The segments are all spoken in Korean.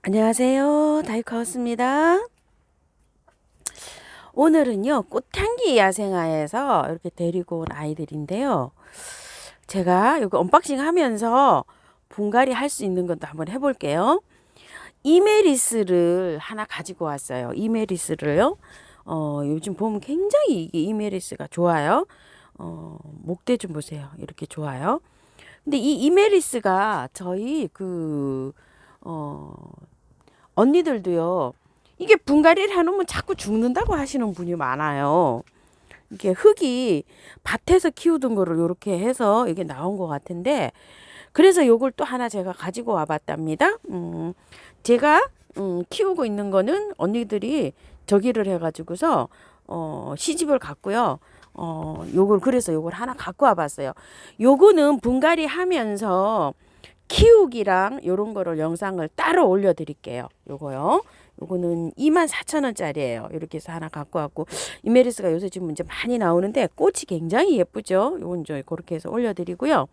안녕하세요. 다이커스입니다. 오늘은요, 꽃향기 야생화에서 이렇게 데리고 온 아이들인데요. 제가 여기 언박싱 하면서 분갈이 할 수 있는 것도 한번 해볼게요. 이메리스를 하나 가지고 왔어요. 이메리스를요. 요즘 보면 굉장히 이게 이메리스가 좋아요. 목대 좀 보세요. 이렇게 좋아요. 근데 이 이메리스가 저희 언니들도요. 이게 분갈이를 해놓으면 자꾸 죽는다고 하시는 분이 많아요. 이게 흙이 밭에서 키우던 거를 이렇게 해서 이게 나온 것 같은데, 그래서 요걸 또 하나 제가 가지고 와봤답니다. 제가 키우고 있는 거는 언니들이 저기를 해가지고서 시집을 갔고요. 요걸 그래서 요걸 하나 갖고 와봤어요. 요거는 분갈이 하면서 키우기랑 요런 거를 영상을 따로 올려드릴게요. 요거요. 요거는 24,000원짜리예요. 이렇게 해서 하나 갖고 왔고, 이메리스가 요새 지금 이제 많이 나오는데 꽃이 굉장히 예쁘죠. 요건 이제 그렇게 해서 올려드리고요.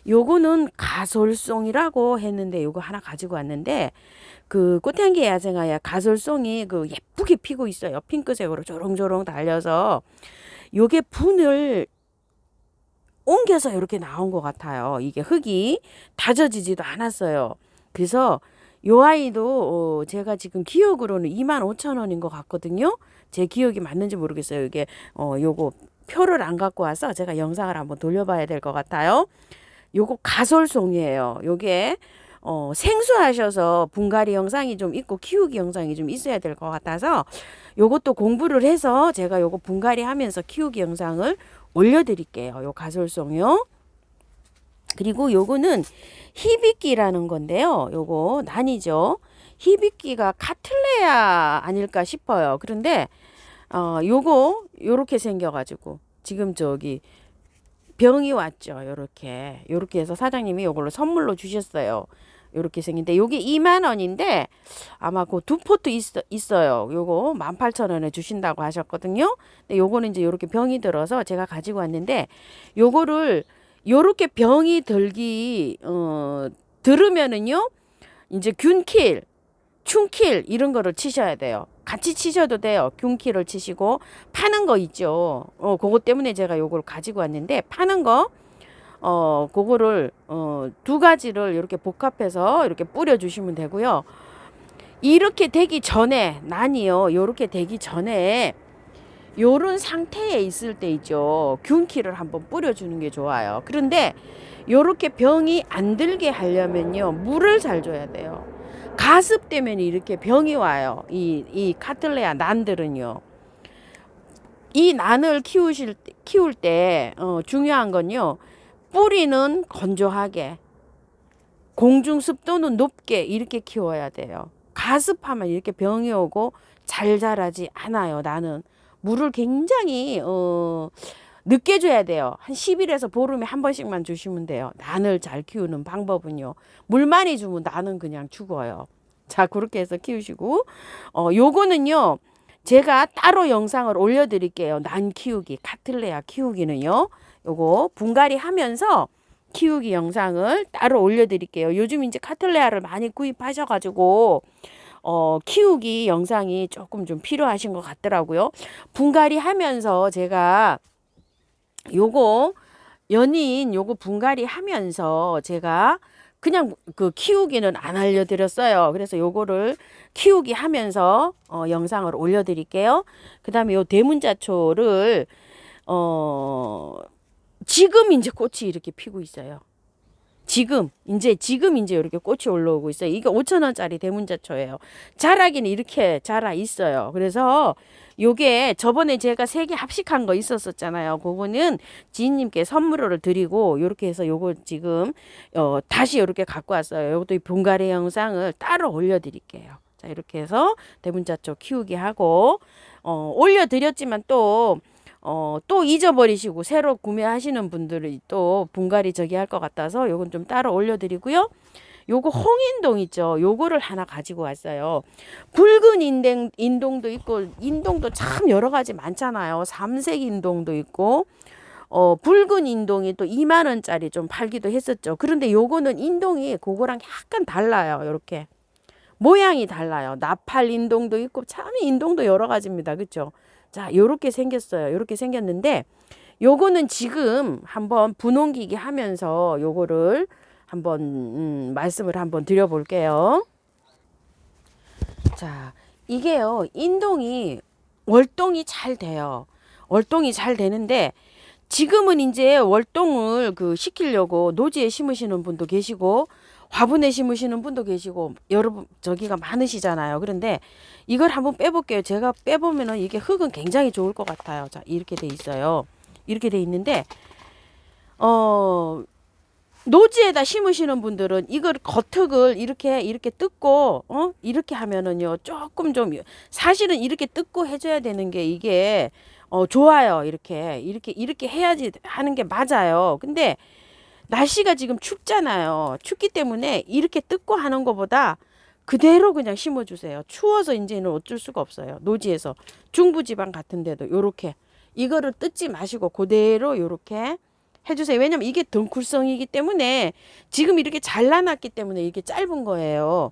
요거는 가솔송이라고 했는데 요거 하나 가지고 왔는데, 그 꽃향기 야생화야 가솔송이 그 예쁘게 피고 있어요. 핑크색으로 조롱조롱 달려서 요게 분을 옮겨서 이렇게 나온 것 같아요. 이게 흙이 다져지지도 않았어요. 그래서 요 아이도 제가 지금 기억으로는 25,000원인 것 같거든요. 제 기억이 맞는지 모르겠어요. 이게 요거 표를 안 갖고 와서 제가 영상을 한번 돌려봐야 될 것 같아요. 요거 가솔송이에요. 요게 생수하셔서 분갈이 영상이 좀 있고 키우기 영상이 좀 있어야 될 것 같아서 요것도 공부를 해서 제가 요거 분갈이 하면서 키우기 영상을 올려드릴게요. 요 가솔송이요. 그리고 요거는 히비끼라는 건데요. 요거 난이죠. 히비끼가 카틀레아 아닐까 싶어요. 그런데 요거 요렇게 생겨가지고 지금 저기 병이 왔죠. 요렇게 해서 사장님이 요걸로 선물로 주셨어요. 요렇게 생긴데 요게 2만 원인데 아마 그 두 포트 있어요. 요거 18,000원에 주신다고 하셨거든요. 근데 요거는 이제 요렇게 병이 들어서 제가 가지고 왔는데 요거를 요렇게 병이 들으면은요. 이제 균킬, 충킬 이런 거를 치셔야 돼요. 같이 치셔도 돼요. 균킬을 치시고 파는 거 있죠. 그것 때문에 제가 요걸 가지고 왔는데 파는 거 그거를 두 가지를 이렇게 복합해서 이렇게 뿌려 주시면 되고요. 이렇게 되기 전에 난이요. 요렇게 되기 전에 요런 상태에 있을 때 있죠. 균키를 한번 뿌려 주는 게 좋아요. 그런데 요렇게 병이 안 들게 하려면요. 물을 잘 줘야 돼요. 가습 때문에 이렇게 병이 와요. 이 카틀레아 난들은요. 이 난을 키울 때 중요한 건요. 뿌리는 건조하게, 공중 습도는 높게 이렇게 키워야 돼요. 가습하면 이렇게 병이 오고 잘 자라지 않아요. 나는 물을 굉장히 늦게 줘야 돼요. 한 10일에서 보름에 한 번씩만 주시면 돼요. 난을 잘 키우는 방법은요. 물 많이 주면 난은 그냥 죽어요. 자, 그렇게 해서 키우시고 요거는요. 제가 따로 영상을 올려드릴게요. 난 키우기, 카틀레아 키우기는요. 요거 분갈이 하면서 키우기 영상을 따로 올려드릴게요. 요즘 이제 카틀레아를 많이 구입하셔가지고 키우기 영상이 조금 좀 필요하신 것 같더라고요. 분갈이 하면서 제가 요거 요거 분갈이 하면서 제가 그냥 그 키우기는 안 알려드렸어요. 그래서 요거를 키우기 하면서 영상을 올려드릴게요. 그 다음에 요 대문자초를 지금 이제 꽃이 이렇게 피고 있어요. 지금 이제 이렇게 꽃이 올라오고 있어요. 이게 5,000원짜리 대문자초예요. 자라기는 이렇게 자라 있어요. 그래서 요게 저번에 제가 3개 합식한 거 있었었잖아요. 그거는 지인님께 선물을 드리고 요렇게 해서 요거 지금 다시 이렇게 갖고 왔어요. 요것도 분갈이 영상을 따로 올려드릴게요. 자, 이렇게 해서 대문자초 키우기 하고 올려드렸지만 또 잊어버리시고 새로 구매하시는 분들이 또 분갈이 저기 할 것 같아서 요건 좀 따로 올려드리고요. 요거 홍인동 있죠. 요거를 하나 가지고 왔어요. 붉은 인동도 있고 인동도 참 여러 가지 많잖아요. 삼색 인동도 있고 붉은 인동이 또 2만 원짜리 좀 팔기도 했었죠. 그런데 요거는 인동이 그거랑 약간 달라요. 요렇게 모양이 달라요. 나팔 인동도 있고 참 인동도 여러 가지입니다. 그렇죠? 자, 요렇게 생겼어요. 요렇게 생겼는데 요거는 지금 한번 분홍기기 하면서 요거를 한번 말씀을 한번 드려볼게요. 자, 이게요. 인동이 월동이 잘 돼요. 월동이 잘 되는데 지금은 이제 월동을 시키려고 노지에 심으시는 분도 계시고 화분에 심으시는 분도 계시고 여러분 저기가 많으시잖아요. 그런데 이걸 한번 빼볼게요. 제가 빼보면은 이게 흙은 굉장히 좋을 것 같아요. 자, 이렇게 돼 있어요. 이렇게 돼 있는데 노지에다 심으시는 분들은 이걸 겉흙을 이렇게 뜯고 이렇게 하면은요 조금 좀 사실은 이렇게 뜯고 해줘야 되는 게 이게 좋아요. 이렇게 해야지 하는 게 맞아요. 근데 날씨가 지금 춥잖아요. 춥기 때문에 이렇게 뜯고 하는 것보다 그대로 그냥 심어주세요. 추워서 이제는 어쩔 수가 없어요. 노지에서 중부지방 같은 데도 요렇게 이거를 뜯지 마시고 그대로 요렇게 해주세요. 왜냐면 이게 덩쿨성이기 때문에 지금 이렇게 잘라놨기 때문에 이게 짧은 거예요.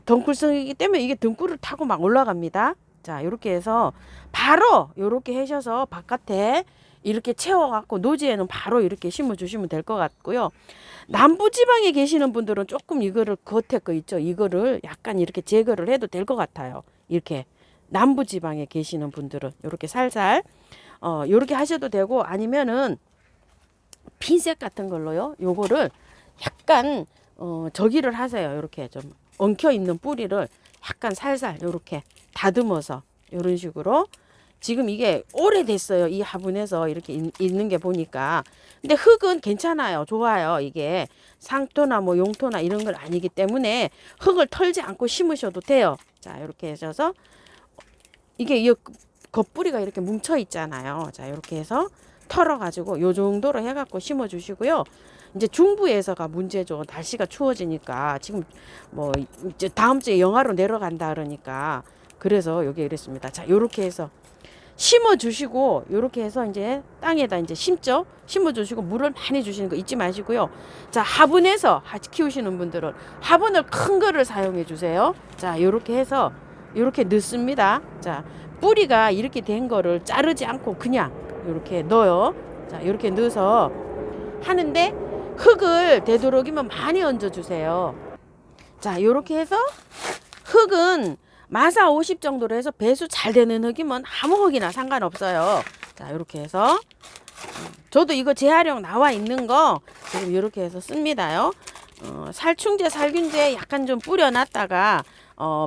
덩쿨성이기 때문에 이게 등굴을 타고 막 올라갑니다. 자, 요렇게 해서 바로 요렇게 하셔서 바깥에 이렇게 채워갖고 노지에는 바로 이렇게 심어주시면 될 것 같고요. 남부지방에 계시는 분들은 조금 이거를 겉에 거 있죠. 이거를 약간 이렇게 제거를 해도 될 것 같아요. 이렇게 남부지방에 계시는 분들은 이렇게 살살 요렇게 하셔도 되고 아니면은 핀셋 같은 걸로요. 요거를 약간 저기를 하세요. 이렇게 좀 엉켜 있는 뿌리를 약간 살살 요렇게 다듬어서 요런 식으로 지금 이게 오래됐어요. 이 화분에서 이렇게 있는 게 보니까. 근데 흙은 괜찮아요. 좋아요. 이게 상토나 뭐 용토나 이런 건 아니기 때문에 흙을 털지 않고 심으셔도 돼요. 자, 이렇게 하셔서 이게 이 겉뿌리가 이렇게 뭉쳐 있잖아요. 자, 이렇게 해서 털어가지고 요 정도로 해갖고 심어주시고요. 이제 중부에서가 문제죠. 날씨가 추워지니까 지금 뭐 이제 다음 주에 영하로 내려간다 그러니까 그래서 여기 이랬습니다. 자, 요렇게 해서 심어주시고 요렇게 해서 이제 땅에다 이제 심어주시고 물을 많이 주시는 거 잊지 마시고요. 자, 화분에서 키우시는 분들은 화분을 큰 거를 사용해 주세요. 자, 요렇게 해서 요렇게 넣습니다. 자, 뿌리가 이렇게 된 거를 자르지 않고 그냥 요렇게 넣어요. 자, 요렇게 넣어서 하는데 흙을 되도록이면 많이 얹어 주세요. 자, 요렇게 해서 흙은 마사 50 정도로 해서 배수 잘 되는 흙이면 아무 흙이나 상관없어요. 자, 이렇게 해서 저도 이거 재활용 나와 있는 거 지금 이렇게 해서 씁니다요. 살충제, 살균제 약간 좀 뿌려놨다가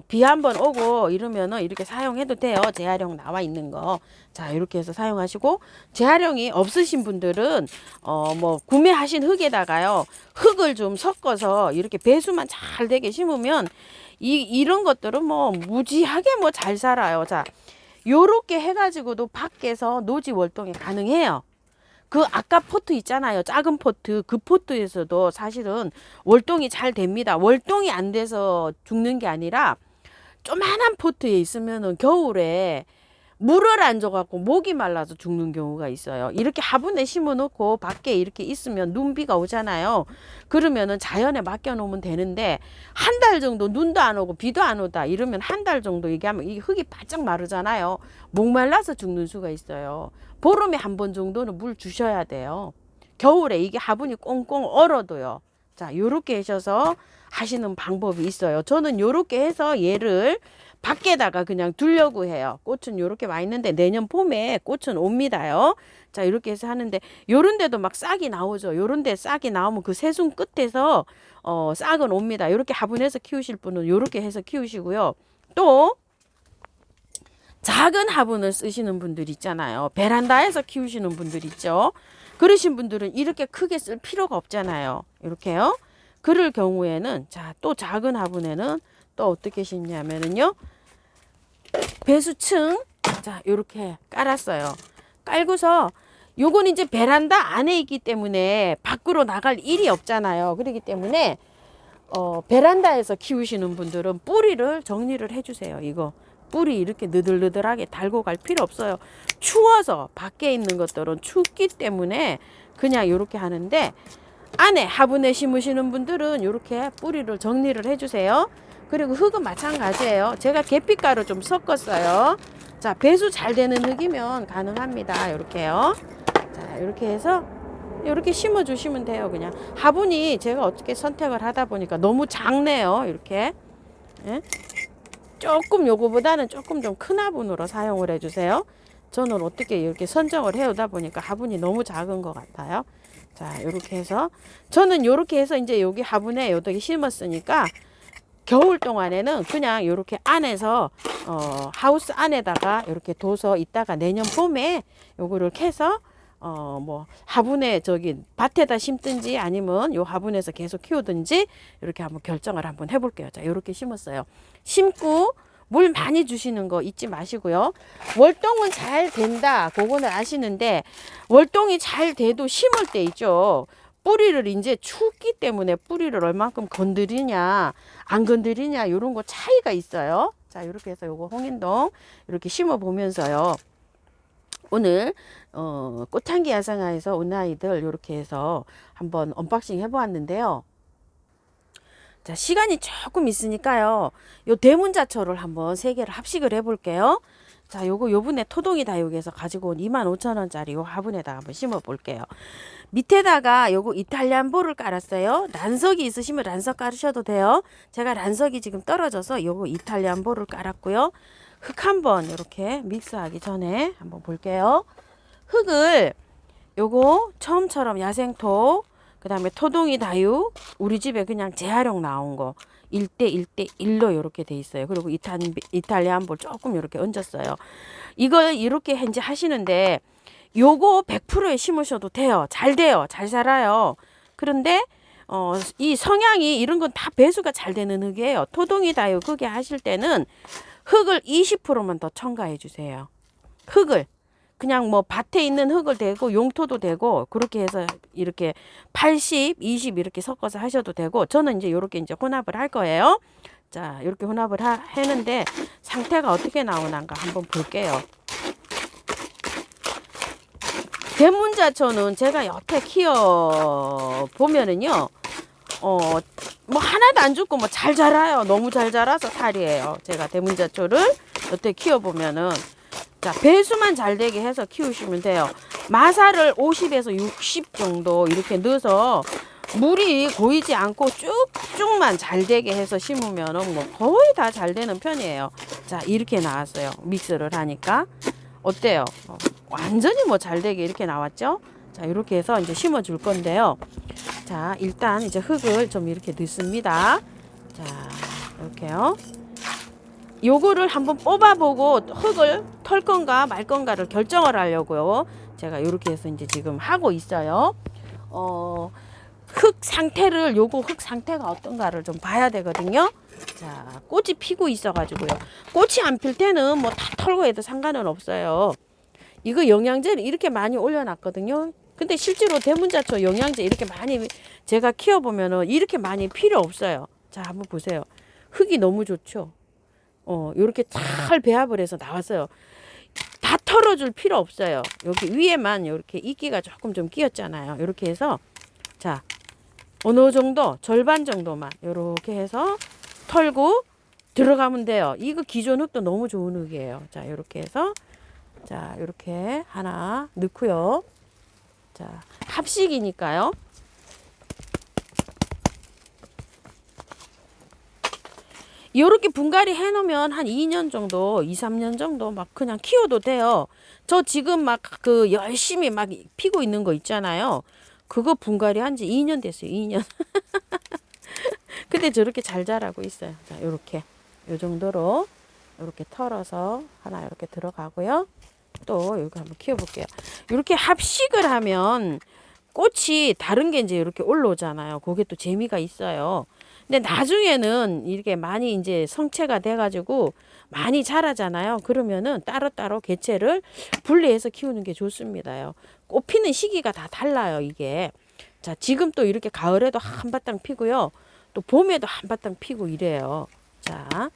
비 한번 오고 이러면은 이렇게 사용해도 돼요. 재활용 나와 있는 거. 자, 이렇게 해서 사용하시고 재활용이 없으신 분들은 뭐 구매하신 흙에다가요. 흙을 좀 섞어서 이렇게 배수만 잘 되게 심으면 이런 것들은 뭐 무지하게 뭐 잘 살아요. 자, 요렇게 해가지고도 밖에서 노지 월동이 가능해요. 그 아까 포트 있잖아요. 작은 포트. 그 포트에서도 사실은 월동이 잘 됩니다. 월동이 안 돼서 죽는 게 아니라 조만한 포트에 있으면은 겨울에 물을 안 줘갖고 목이 말라서 죽는 경우가 있어요. 이렇게 화분에 심어 놓고 밖에 이렇게 있으면 눈비가 오잖아요. 그러면은 자연에 맡겨 놓으면 되는데 한 달 정도 눈도 안 오고 비도 안 오다 이러면 한 달 정도 얘기하면 이 흙이 바짝 마르잖아요. 목 말라서 죽는 수가 있어요. 보름에 한 번 정도는 물 주셔야 돼요. 겨울에 이게 화분이 꽁꽁 얼어도요. 자, 요렇게 하셔서 하시는 방법이 있어요. 저는 요렇게 해서 얘를 밖에다가 그냥 두려고 해요. 꽃은 요렇게 와 있는데 내년 봄에 꽃은 옵니다요. 자, 이렇게 해서 하는데 요런 데도 막 싹이 나오죠. 요런 데 싹이 나오면 그 새순 끝에서 싹은 옵니다. 요렇게 화분해서 키우실 분은 요렇게 해서 키우시고요. 또 작은 화분을 쓰시는 분들 있잖아요. 베란다에서 키우시는 분들 있죠. 그러신 분들은 이렇게 크게 쓸 필요가 없잖아요. 이렇게요. 그럴 경우에는 자, 또 작은 화분에는 또 어떻게 심냐면은요. 배수층 자, 요렇게 깔았어요. 깔고서 요건 이제 베란다 안에 있기 때문에 밖으로 나갈 일이 없잖아요. 그렇기 때문에 베란다에서 키우시는 분들은 뿌리를 정리를 해주세요. 이거 뿌리 이렇게 느들느들하게 달고 갈 필요 없어요. 추워서 밖에 있는 것들은 춥기 때문에 그냥 이렇게 하는데 안에 화분에 심으시는 분들은 이렇게 뿌리를 정리를 해주세요. 그리고 흙은 마찬가지예요. 제가 계피가루 좀 섞었어요. 자, 배수 잘 되는 흙이면 가능합니다. 이렇게요. 자, 이렇게 해서 이렇게 심어 주시면 돼요. 그냥 화분이 제가 어떻게 선택을 하다 보니까 너무 작네요. 이렇게. 예? 조금 요거보다는 조금 좀 큰 화분으로 사용을 해주세요. 저는 어떻게 이렇게 선정을 해오다 보니까 화분이 너무 작은 것 같아요. 자, 이렇게 해서 저는 이렇게 해서 이제 여기 화분에 요렇게 심었으니까 겨울 동안에는 그냥 이렇게 안에서 하우스 안에다가 이렇게 둬서 있다가 내년 봄에 요거를 캐서 뭐 화분에 저기 밭에다 심든지 아니면 요 화분에서 계속 키우든지 이렇게 한번 결정을 한번 해볼게요. 자, 이렇게 심었어요. 심고 물 많이 주시는 거 잊지 마시고요. 월동은 잘 된다. 그거는 아시는데 월동이 잘 돼도 심을 때 있죠. 뿌리를 이제 춥기 때문에 뿌리를 얼만큼 건드리냐 안 건드리냐 이런 거 차이가 있어요. 자, 이렇게 해서 요거 홍인동 이렇게 심어 보면서요. 오늘 꽃향기 야생화에서 온 아이들 이렇게 해서 한번 언박싱 해보았는데요. 자, 시간이 조금 있으니까요. 요 대문자초를 한번 3개를 합식을 해볼게요. 자, 요거 요번에 토동이 다육에서 가지고 온 25,000원짜리 요 화분에다가 한번 심어 볼게요. 밑에다가 요거 이탈리안 볼을 깔았어요. 란석이 있으시면 란석 깔으셔도 돼요. 제가 란석이 지금 떨어져서 요거 이탈리안 볼을 깔았고요. 흙 한번 이렇게 믹스하기 전에 한번 볼게요. 흙을 요거 처음처럼 야생토, 그 다음에 토동이 다육, 우리 집에 그냥 재활용 나온 거 1대1대1로 이렇게 돼 있어요. 그리고 이탈리안 볼 조금 이렇게 얹었어요. 이걸 이렇게 현재 하시는데 요거 100%에 심으셔도 돼요. 잘 돼요. 잘 자라요. 그런데 이 성향이 이런 건 다 배수가 잘 되는 흙이에요. 토동이 다육 흙에 하실 때는 흙을 20%만 더 첨가해 주세요. 흙을 그냥 뭐 밭에 있는 흙을 대고 용토도 되고 그렇게 해서 이렇게 80, 20 이렇게 섞어서 하셔도 되고 저는 이제 이렇게 이제 혼합을 할 거예요. 자, 이렇게 혼합을 했는데 상태가 어떻게 나오는가 한번 볼게요. 대문자초는 제가 여태 키워 보면은요, 뭐 하나도 안 죽고 뭐 잘 자라요. 너무 잘 자라서 살이에요. 제가 대문자초를 여태 키워 보면은. 자, 배수만 잘 되게 해서 키우시면 돼요. 마사를 50에서 60 정도 이렇게 넣어서 물이 고이지 않고 쭉쭉만 잘 되게 해서 심으면은 뭐 거의 다 잘 되는 편이에요. 자, 이렇게 나왔어요. 믹스를 하니까. 어때요? 완전히 뭐 잘 되게 이렇게 나왔죠? 자, 이렇게 해서 이제 심어 줄 건데요. 자, 일단 이제 흙을 좀 이렇게 넣습니다. 자, 이렇게요. 요거를 한번 뽑아보고 흙을 털 건가 말 건가를 결정을 하려고요. 제가 이렇게 해서 이제 지금 하고 있어요. 흙 상태를 요거 흙 상태가 어떤가를 좀 봐야 되거든요. 자, 꽃이 피고 있어가지고요. 꽃이 안 필 때는 뭐 다 털고 해도 상관은 없어요. 이거 영양제를 이렇게 많이 올려놨거든요. 근데 실제로 대문자초 영양제 이렇게 많이 제가 키워보면은 이렇게 많이 필요 없어요. 자, 한번 보세요. 흙이 너무 좋죠. 요렇게 잘 배합을 해서 나왔어요. 다 털어줄 필요 없어요. 여기 위에만 이렇게 이끼가 조금 좀 끼었잖아요. 이렇게 해서 자, 어느 정도 절반 정도만 이렇게 해서 털고 들어가면 돼요. 이거 기존 흙도 너무 좋은 흙이에요. 자, 이렇게 해서 자, 이렇게 하나 넣고요. 자, 합식이니까요. 이렇게 분갈이 해놓으면 한 2년 정도, 2, 3년 정도 막 그냥 키워도 돼요. 저 지금 막 그 열심히 막 피고 있는 거 있잖아요. 그거 분갈이 한 지 2년 됐어요. 2년. 근데 저렇게 잘 자라고 있어요. 자, 요렇게. 요 정도로 이렇게 털어서 하나 이렇게 들어가고요. 또 여기 한번 키워볼게요. 이렇게 합식을 하면 꽃이 다른 게 이제 이렇게 올라오잖아요. 그게 또 재미가 있어요. 근데 나중에는 이렇게 많이 이제 성체가 돼가지고 많이 자라잖아요. 그러면은 따로따로 개체를 분리해서 키우는 게 좋습니다요. 꽃 피는 시기가 다 달라요, 이게. 자, 지금 또 이렇게 가을에도 한바탕 피고요. 또 봄에도 한바탕 피고 이래요. 자,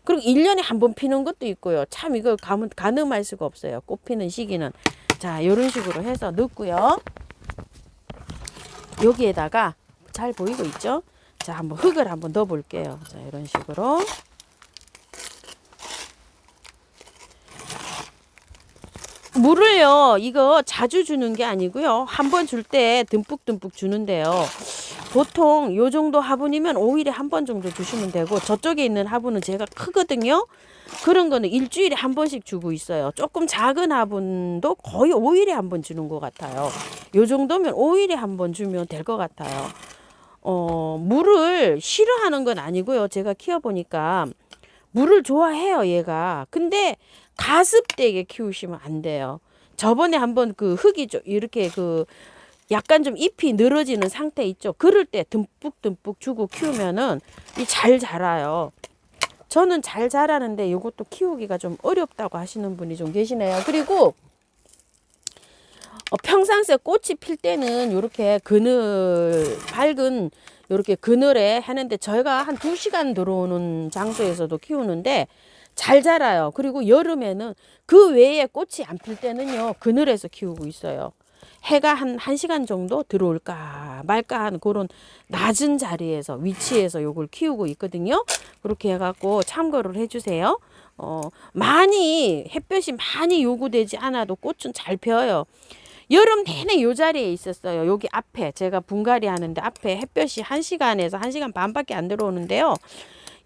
그리고 1년에 한 번 피는 것도 있고요. 참 이거 가늠할 수가 없어요. 꽃 피는 시기는. 자, 이런 식으로 해서 넣고요. 여기에다가 잘 보이고 있죠? 자, 한번 흙을 한번 넣어 볼게요. 자, 이런 식으로. 물을요, 이거 자주 주는 게 아니고요. 한 번 줄 때 듬뿍듬뿍 주는데요. 보통 요 정도 화분이면 5일에 한 번 정도 주시면 되고, 저쪽에 있는 화분은 제가 크거든요. 그런 거는 일주일에 한 번씩 주고 있어요. 조금 작은 화분도 거의 5일에 한 번 주는 것 같아요. 요 정도면 5일에 한 번 주면 될 것 같아요. 물을 싫어하는 건 아니고요. 제가 키워보니까 물을 좋아해요, 얘가. 근데 가습되게 키우시면 안 돼요. 저번에 한번 그 흙이 좀 이렇게 그 약간 좀 잎이 늘어지는 상태 있죠. 그럴 때 듬뿍듬뿍 주고 키우면은 이 잘 자라요. 저는 잘 자라는데 이것도 키우기가 좀 어렵다고 하시는 분이 좀 계시네요. 그리고 평상시에 꽃이 필 때는 이렇게 그늘 밝은 이렇게 그늘에 하는데 저희가 한 2시간 들어오는 장소에서도 키우는데 잘 자라요. 그리고 여름에는 그 외에 꽃이 안 필 때는요, 그늘에서 키우고 있어요. 해가 한 1시간 정도 들어올까 말까 하는 그런 낮은 자리에서 위치에서 요걸 키우고 있거든요. 그렇게 해갖고 참고를 해주세요. 많이 햇볕이 많이 요구되지 않아도 꽃은 잘 펴요. 여름 내내 요 자리에 있었어요. 여기 앞에 제가 분갈이 하는데 앞에 햇볕이 1시간에서 1시간 반밖에 안 들어오는데요.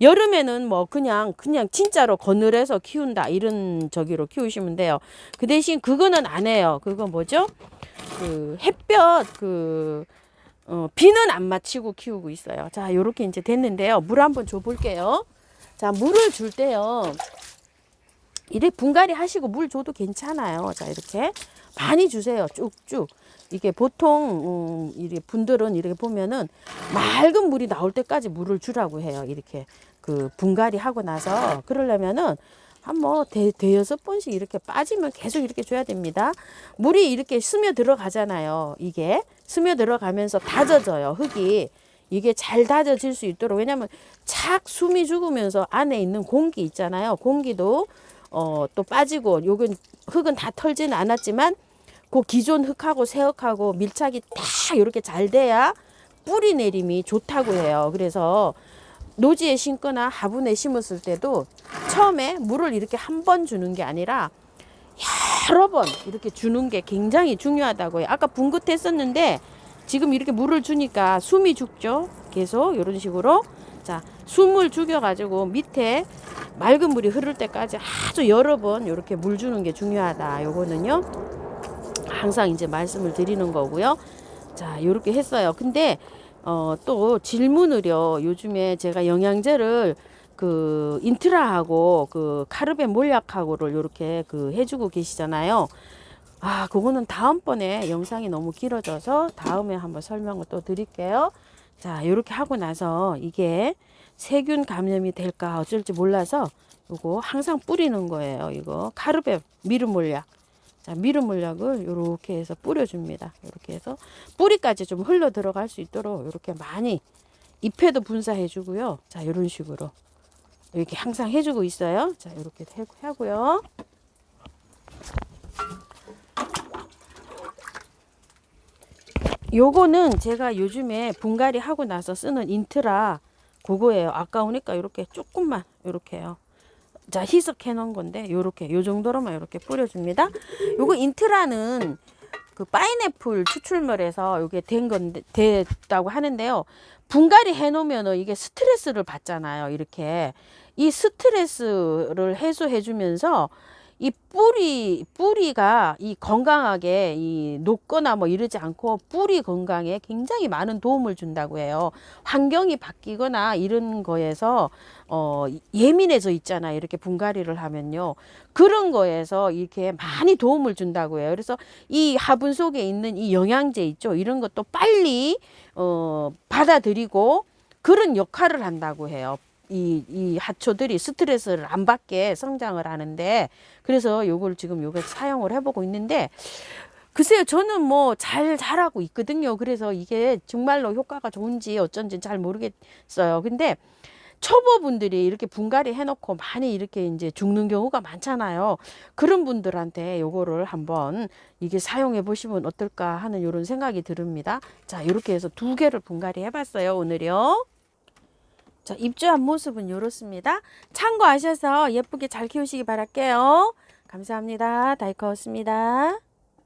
여름에는 뭐 그냥 진짜로 거늘에서 키운다 이런 저기로 키우시면 돼요. 그 대신 그거는 안 해요. 그거 뭐죠? 그 햇볕 비는 안 맞히고 키우고 있어요. 자, 요렇게 이제 됐는데요. 물 한번 줘 볼게요. 자, 물을 줄 때요. 이래 분갈이 하시고 물 줘도 괜찮아요. 자, 이렇게 많이 주세요. 쭉쭉. 이게 보통 이렇게 분들은 이렇게 보면은 맑은 물이 나올 때까지 물을 주라고 해요. 이렇게 그 분갈이 하고 나서 그러려면은 한 뭐 대여섯 번씩 이렇게 빠지면 계속 이렇게 줘야 됩니다. 물이 이렇게 스며 들어가잖아요. 이게 스며 들어가면서 다져져요. 흙이. 이게 잘 다져질 수 있도록. 왜냐면 착 숨이 죽으면서 안에 있는 공기 있잖아요. 공기도 또 빠지고 요건 흙은 다 털지는 않았지만 그 기존 흙하고 새 흙하고 밀착이 딱 이렇게 잘 돼야 뿌리 내림이 좋다고 해요. 그래서 노지에 심거나 화분에 심었을 때도 처음에 물을 이렇게 한 번 주는 게 아니라 여러 번 이렇게 주는 게 굉장히 중요하다고 해요. 아까 분긋했었는데 지금 이렇게 물을 주니까 숨이 죽죠. 계속 이런 식으로. 자, 숨을 죽여가지고 밑에 맑은 물이 흐를 때까지 아주 여러 번 이렇게 물 주는 게 중요하다. 요거는요. 항상 이제 말씀을 드리는 거고요. 자, 이렇게 했어요. 근데 또 질문을요. 요즘에 제가 영양제를 그 인트라하고 그 카르벤 몰약하고를 이렇게 그 해주고 계시잖아요. 아, 그거는 다음번에 영상이 너무 길어져서 다음에 한번 설명을 또 드릴게요. 자, 이렇게 하고 나서 이게 세균 감염이 될까 어쩔지 몰라서 요거 항상 뿌리는 거예요. 이거 카르벤 미름 몰약. 자, 미름 물약을 이렇게 해서 뿌려줍니다. 이렇게 해서 뿌리까지 좀 흘러 들어갈 수 있도록 이렇게 많이 잎에도 분사해 주고요. 자, 이런 식으로 이렇게 항상 해주고 있어요. 자, 이렇게 하고요. 요거는 제가 요즘에 분갈이 하고 나서 쓰는 인트라 그거예요. 아까우니까 이렇게 조금만 이렇게 해요. 자, 희석해 놓은 건데 요렇게 요 정도로만 이렇게 뿌려줍니다. 요거 인트라는 그 파인애플 추출물에서 요게 된 건데 됐다고 하는데요. 분갈이 해 놓으면은 이게 스트레스를 받잖아요. 이렇게 이 스트레스를 해소해 주면서 이 뿌리가 이 건강하게 이 녹거나 뭐 이러지 않고 뿌리 건강에 굉장히 많은 도움을 준다고 해요. 환경이 바뀌거나 이런 거에서 예민해져 있잖아요. 이렇게 분갈이를 하면요. 그런 거에서 이렇게 많이 도움을 준다고 해요. 그래서 이 화분 속에 있는 이 영양제 있죠. 이런 것도 빨리 받아들이고 그런 역할을 한다고 해요. 이 하초들이 스트레스를 안 받게 성장을 하는데, 그래서 요걸 지금 요걸 사용을 해보고 있는데, 글쎄요, 저는 뭐 잘 자라고 있거든요. 그래서 이게 정말로 효과가 좋은지 어쩐지 잘 모르겠어요. 근데 초보분들이 이렇게 분갈이 해놓고 많이 이렇게 이제 죽는 경우가 많잖아요. 그런 분들한테 요거를 한번 이게 사용해 보시면 어떨까 하는 이런 생각이 듭니다. 자, 이렇게 해서 2개를 분갈이 해봤어요, 오늘요. 자, 입주한 모습은 이렇습니다. 참고하셔서 예쁘게 잘 키우시기 바랄게요. 감사합니다. 다이커였습니다.